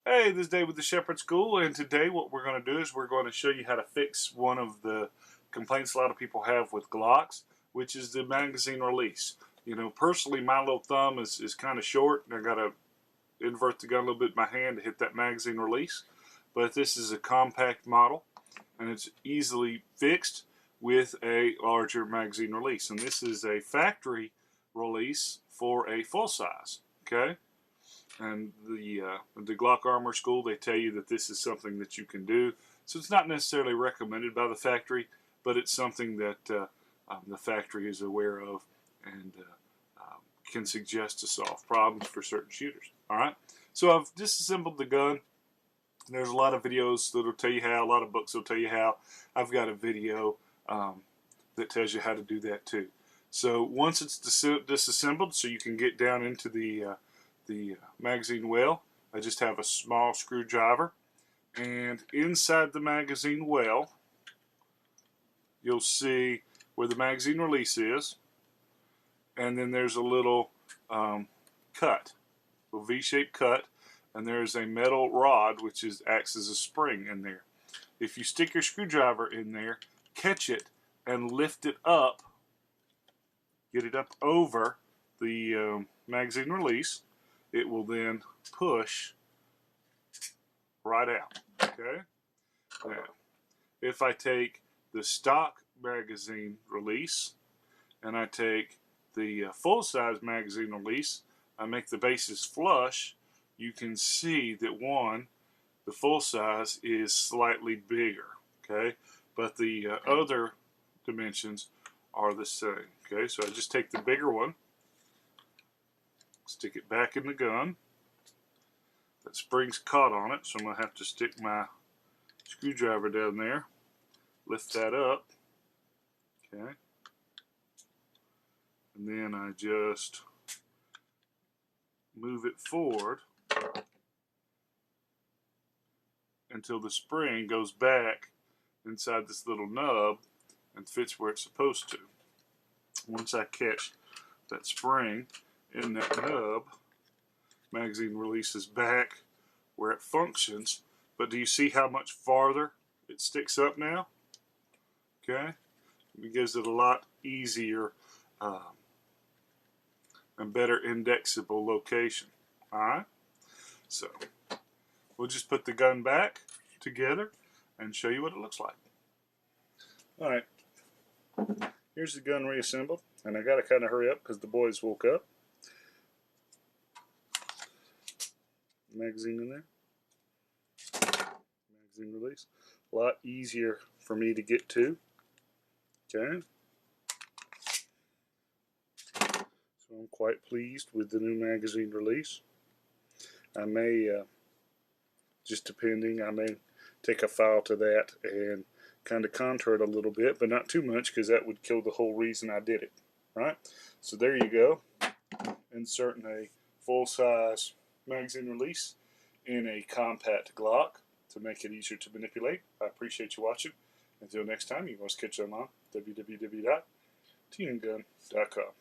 Hey, this is Dave with the Shepherd School, and today what we're going to do is we're going to show you how to fix one of the complaints a lot of people have with Glocks, which is the magazine release. You know, personally, my little thumb is kind of short, and I got to invert the gun a little bit in my hand to hit that magazine release. But this is a compact model, and it's easily fixed with a larger magazine release. And this is a factory release for a full size, okay? And the Glock Armor School, they tell you that this is something that you can do. So it's not necessarily recommended by the factory, but it's something that the factory is aware of and can suggest to solve problems for certain shooters. All right. So I've disassembled the gun. There's a lot of videos that'll tell you how. A lot of books will tell you how. I've got a video that tells you how to do that too. So once it's disassembled, so you can get down into the magazine well, I just have a small screwdriver, and inside the magazine well you'll see where the magazine release is, and then there's a little cut, a V-shaped cut, and there's a metal rod which acts as a spring in there. If you stick your screwdriver in there, catch it and lift it up, get it up over the magazine release, it will then push right out. Okay. Now, if I take the stock magazine release and I take the full-size magazine release, I make the bases flush. You can see that the full size is slightly bigger. Okay, but the other dimensions are the same. Okay, so I just take the bigger one, stick it back in the gun. That spring's caught on it, so I'm going to have to stick my screwdriver down there, lift that up, okay, and then I just move it forward until the spring goes back inside this little nub and fits where it's supposed to. Once I catch that spring in that nub, magazine releases back where it functions. But do you see how much farther it sticks up now? Okay, it gives it a lot easier and better indexable location. Alright, so we'll just put the gun back together and show you what it looks like. Alright, here's the gun reassembled, and I gotta kind of hurry up because the boys woke up. Magazine in there, magazine release, a lot easier for me to get to. Okay, so I'm quite pleased with the new magazine release. I may, just depending, I may take a file to that and kind of contour it a little bit, but not too much because that would kill the whole reason I did it. Right? So there you go, inserting a full-size magazine release in a compact Glock to make it easier to manipulate. I appreciate you watching. Until next time, you must catch them on www.teamgun.com.